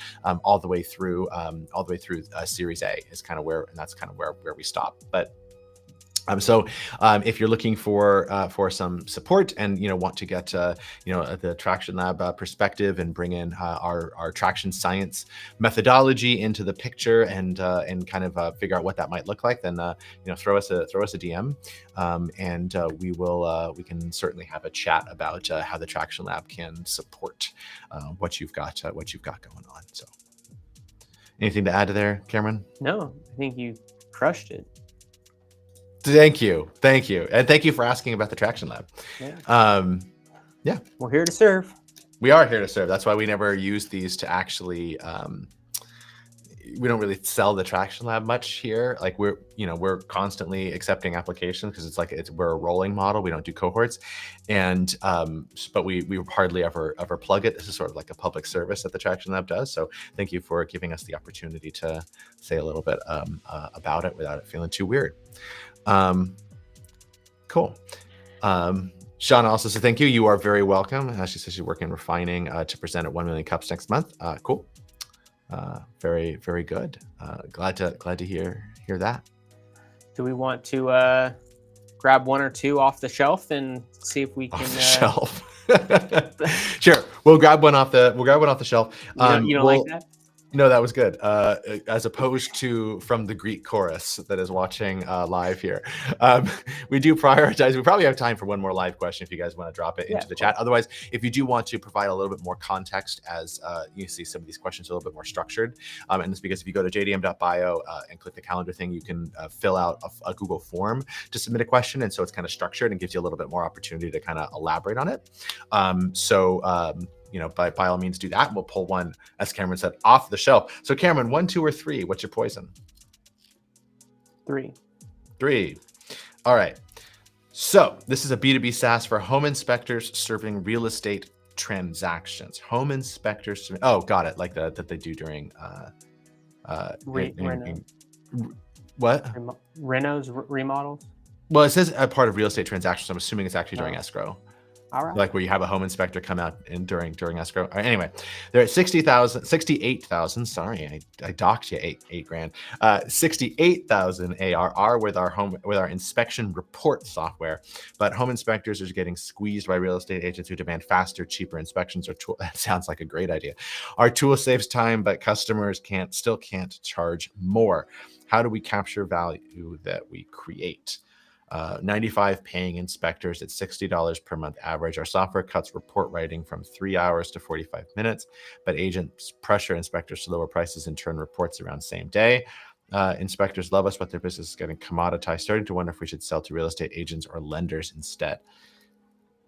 all the way through Series A is kind of where, and that's kind of where we stop. But so if you're looking for some support and want to get the Traction Lab perspective and bring in our traction science methodology into the picture and kind of figure out what that might look like, then throw us a DM, and we can certainly have a chat about how the Traction Lab can support what you've got going on. So anything to add to there, Cameron? No, I think you crushed it. Thank you. And thank you for asking about the Traction Lab. Yeah. We're here to serve. We are here to serve. That's why we never use these to actually, we don't really sell the Traction Lab much here. Like we're constantly accepting applications because we're a rolling model. We don't do cohorts. And, but we hardly ever plug it. This is sort of like a public service that the Traction Lab does. So thank you for giving us the opportunity to say a little bit about it without it feeling too weird. Cool. Shauna also said, thank you. You are very welcome. She says she's working on refining to present at 1 million cups next month. Cool. Very, very good. Glad to hear that. Do we want to grab one or two off the shelf and see if we can shelf? Sure. We'll grab one off the shelf. You don't like that? No, that was good. As opposed to from the Greek chorus that is watching live here. We do prioritize. We probably have time for one more live question if you guys want to drop it into the chat. Otherwise, if you do want to provide a little bit more context, as you see some of these questions are a little bit more structured. And it's because if you go to jdm.bio and click the calendar thing, you can fill out a Google form to submit a question. And so it's kind of structured and gives you a little bit more opportunity to kind of elaborate on it. By all means do that. And we'll pull one, as Cameron said, off the shelf. So Cameron, 1, 2, or 3, what's your poison? 3. All right. So this is a B2B SaaS for home inspectors serving real estate transactions. Home inspectors. Oh, got it. Like that they do during what? Renos, remodels? Well, it says a part of real estate transactions. I'm assuming it's actually during escrow. All right. Like where you have a home inspector come out during escrow. Anyway, they're at 68,000. Sorry, I docked you eight grand. 68,000 ARR with our inspection report software. But home inspectors are getting squeezed by real estate agents who demand faster, cheaper inspections. That sounds like a great idea. Our tool saves time, but customers still can't charge more. How do we capture value that we create? 95 paying inspectors at $60 per month average. Our software cuts report writing from 3 hours to 45 minutes, but agents pressure inspectors to lower prices and turn reports around same day. Inspectors love us, but their business is getting commoditized. Starting to wonder if we should sell to real estate agents or lenders instead.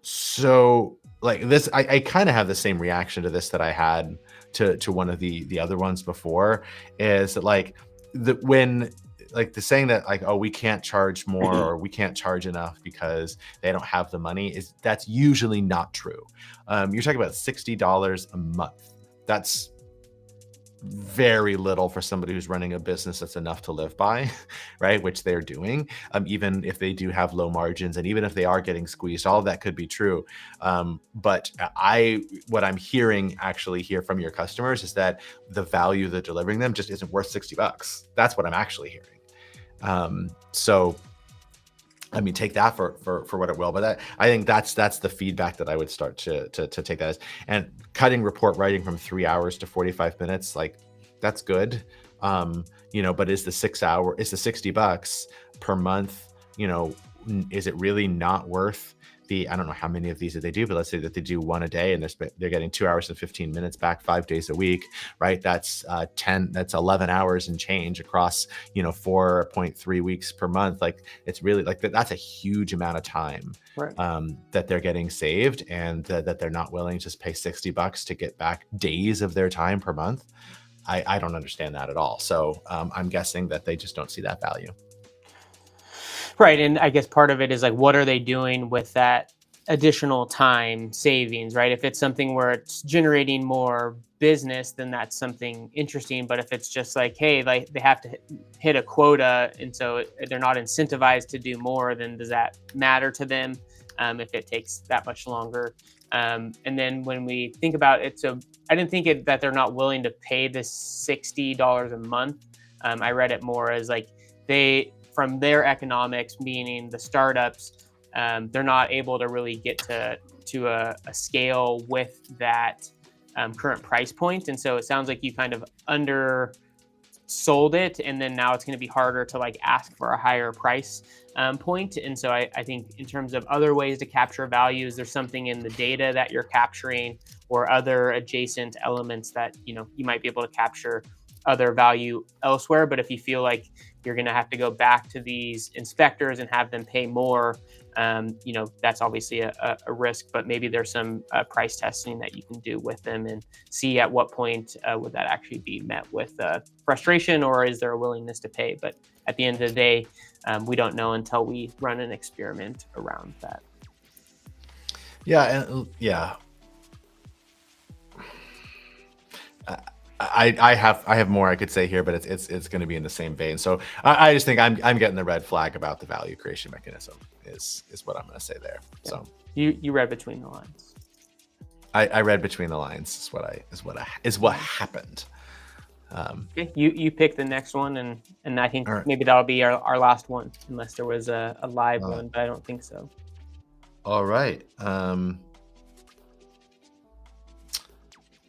So like this, I kind of have the same reaction to this that I had to one of the other ones before, is that like when like the saying that like, oh, we can't charge more or we can't charge enough because they don't have the money, is that's usually not true. You're talking about $60 a month. That's very little for somebody who's running a business that's enough to live by, right? Which they're doing, even if they do have low margins and even if they are getting squeezed, all of that could be true. But what I'm hearing actually here from your customers is that the value they're delivering them just isn't worth $60. That's what I'm actually hearing. So I mean, take that for what it will, but I think that's the feedback that I would start to take that as. And cutting report writing from 3 hours to 45 minutes, like that's good. But is the $60 per month, is it really not worth I don't know how many of these that they do, but let's say that they do one a day and they're getting 2 hours and 15 minutes back 5 days a week, right? That's 11 hours and change across, 4.3 weeks per month. Like it's really like that's a huge amount of time, Right. that they're getting saved, and that they're not willing to just pay $60 to get back days of their time per month. I don't understand that at all. So I'm guessing that they just don't see that value. Right. And I guess part of it is like, what are they doing with that additional time savings, right? If it's something where it's generating more business, then that's something interesting. But if it's just like, hey, like they have to hit a quota, and so they're not incentivized to do more, then does that matter to them if it takes that much longer? And then when we think about it, so I didn't think that they're not willing to pay this $60 a month. I read it more as like from their economics, meaning the startups, they're not able to really get to a scale with that current price point. And so it sounds like you kind of undersold it, and then now it's going to be harder to like ask for a higher price point. And so I think in terms of other ways to capture value, is there something in the data that you're capturing or other adjacent elements that you might be able to capture other value elsewhere? But if you feel like you're going to have to go back to these inspectors and have them pay more, that's obviously a risk, but maybe there's some price testing that you can do with them and see at what point would that actually be met with frustration, or is there a willingness to pay? But at the end of the day, we don't know until we run an experiment around that. Yeah. I have more I could say here, but it's going to be in the same vein. So I just think I'm getting the red flag about the value creation mechanism is what I'm going to say there. Yeah. So you read between the lines. I read between the lines is what happened. Okay, you pick the next one, and I think right. Maybe that'll be our last one, unless there was a live one, but I don't think so. All right.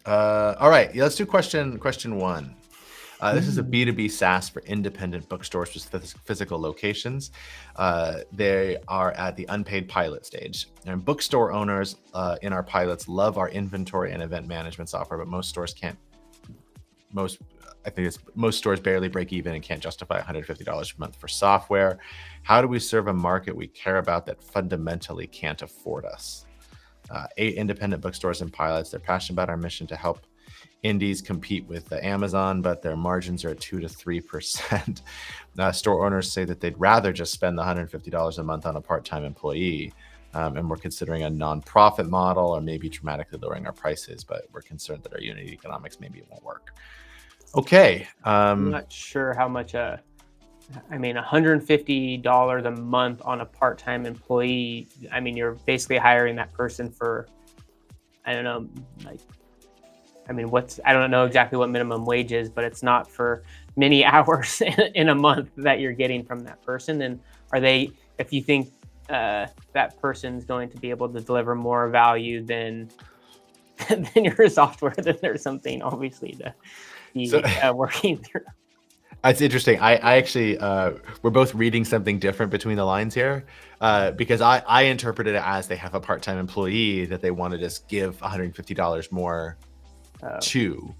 All right, let's do question one. This is a B2B SaaS for independent bookstores with physical locations. They are at the unpaid pilot stage. And bookstore owners in our pilots love our inventory and event management software, but most stores barely break even and can't justify $150 per month for software. How do we serve a market we care about that fundamentally can't afford us? 8 independent bookstores and pilots. They're passionate about our mission to help indies compete with Amazon, but their margins are at 2 to 3%. Store owners say that they'd rather just spend the $150 a month on a part-time employee, and we're considering a non-profit model or maybe dramatically lowering our prices, but we're concerned that our unit economics maybe it won't work. Okay. I'm not sure how much $150 a month on a part-time employee. I mean, you're basically hiring that person for, I don't know, I don't know exactly what minimum wage is, but it's not for many hours in a month that you're getting from that person. And if you think that person's going to be able to deliver more value than your software, then there's something obviously to be working through. It's interesting. I actually, we're both reading something different between the lines here, because I interpreted it as they have a part-time employee that they want to just give $150 more Oh, to,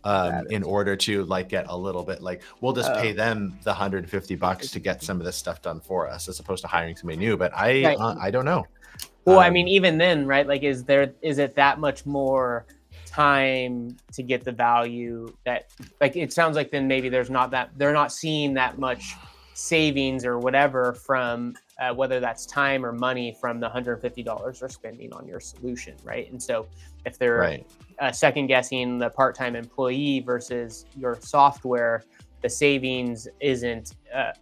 that in is. order to like get a little bit, like we'll just pay Oh, them the $150 to get some of this stuff done for us, as opposed to hiring somebody new. But I don't know. well, I mean, Um, even then, right? Like, is it that much more time to get the value that, like, it sounds like then maybe they're not seeing that much savings or whatever from whether that's time or money from the $150 they're spending on your solution, right? And so if they're right, second guessing the part-time employee versus your software, the savings isn't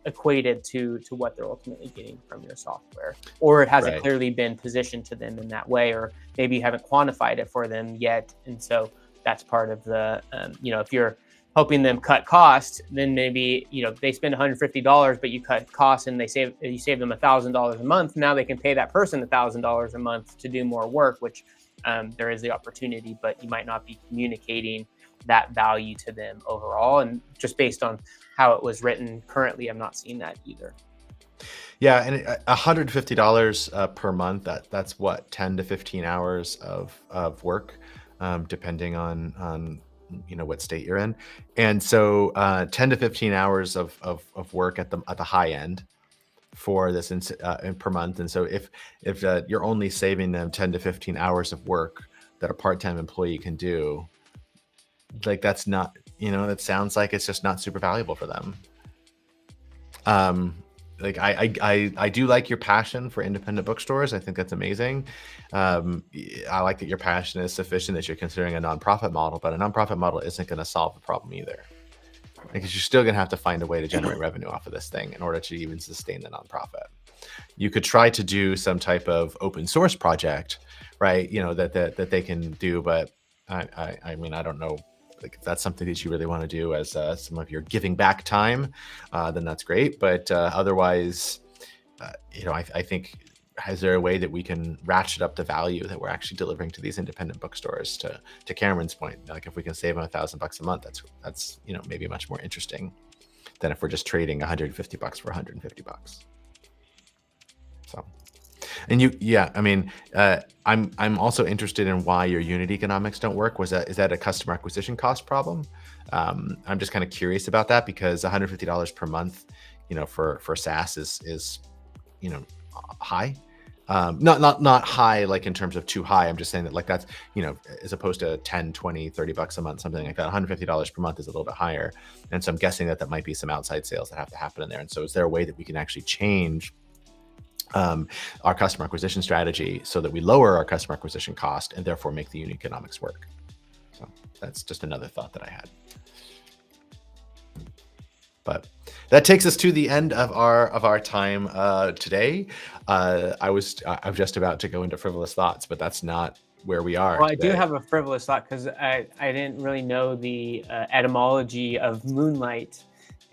equated to what they're ultimately getting from your software, or it hasn't right, clearly been positioned to them in that way, or maybe you haven't quantified it for them yet. And so that's part of the, if you're helping them cut costs, then maybe they spend $150, but you cut costs and you save them $1,000 a month. Now they can pay that person $1,000 a month to do more work, which there is the opportunity, but you might not be communicating that value to them overall. And just based on how it was written currently, I'm not seeing that either. yeah, and $150 per month. That's what, 10 to 15 hours of work, depending on what state you're in, and so 10 to 15 hours of work at the high end for this per month. And so if you're only saving them 10 to 15 hours of work that a part-time employee can do, like that's not, that sounds like it's just not super valuable for them. Um, like I do like your passion for independent bookstores. I think that's amazing. I like that your passion is sufficient that you're considering a nonprofit model, but a nonprofit model isn't going to solve the problem either. Because you're still going to have to find a way to generate revenue off of this thing in order to even sustain the nonprofit. You could try to do some type of open source project, right? That they can do, but I mean, I don't know. Like, if that's something that you really want to do as some of your giving back time, then that's great. But otherwise, I think, is there a way that we can ratchet up the value that we're actually delivering to these independent bookstores? To Cameron's point, like if we can save them $1,000 a month, that's maybe much more interesting than if we're just trading $150 for $150. So, and yeah, I mean, I'm also interested in why your unit economics don't work. Is that a customer acquisition cost problem? I'm just kind of curious about that, because $150 per month, for SaaS is high. Not high like in terms of too high. I'm just saying that, like, that's, as opposed to 10, 20, $30 a month, something like that, $150 per month is a little bit higher. And so I'm guessing that might be some outside sales that have to happen in there. And so is there a way that we can actually change our customer acquisition strategy so that we lower our customer acquisition cost and therefore make the unit economics work? So that's just another thought that I had. But that takes us to the end of our time today. I'm just about to go into frivolous thoughts, but that's not where we are Well, I do today. have a frivolous thought because I didn't really know the etymology of moonlight,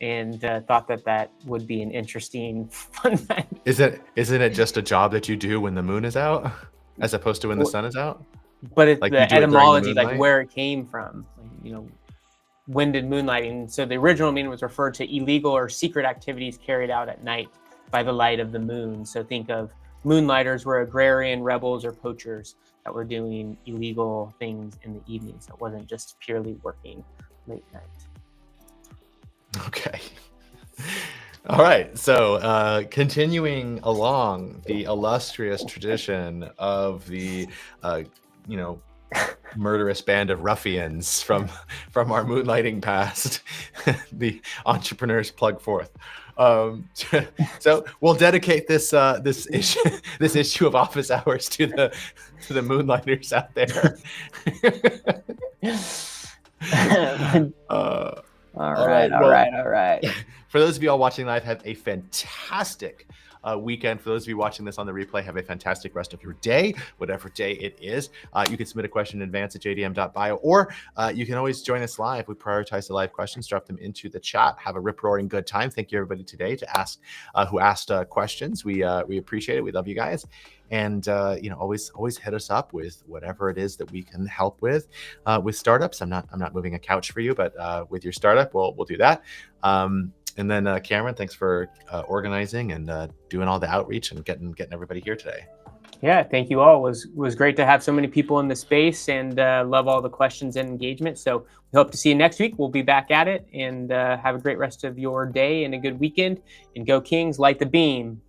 and thought that would be an interesting fun fact. Isn't it just a job that you do when the moon is out, as opposed to when the sun is out? But it's Like, you the do it during the etymology, like moonlight? where it came from. When did moonlighting? So the original meaning was referred to illegal or secret activities carried out at night by the light of the moon. So think of moonlighters were agrarian rebels or poachers that were doing illegal things in the evening. So it wasn't just purely working late night. Okay. All right. So continuing along the illustrious tradition of the, murderous band of ruffians from our moonlighting past, the entrepreneurs plug forth. So we'll dedicate this issue of Office Hours to the moonlighters out there. All All right, right. all Well, right, all right. for those of you all watching live, have a fantastic weekend. For those of you watching this on the replay, have a fantastic rest of your day, whatever day it is. You can submit a question in advance at jdm.bio, or you can always join us live. We prioritize the live questions, drop them into the chat. Have a rip-roaring good time. Thank you everybody today who asked questions. We appreciate it. We love you guys. And always hit us up with whatever it is that we can help with startups. I'm not moving a couch for you, but with your startup, we'll do that. And then Cameron, thanks for organizing and doing all the outreach and getting everybody here today. Yeah, thank you all. It was great to have so many people in the space, and love all the questions and engagement. So we hope to see you next week. We'll be back at it, and have a great rest of your day and a good weekend. And go Kings, light the beam.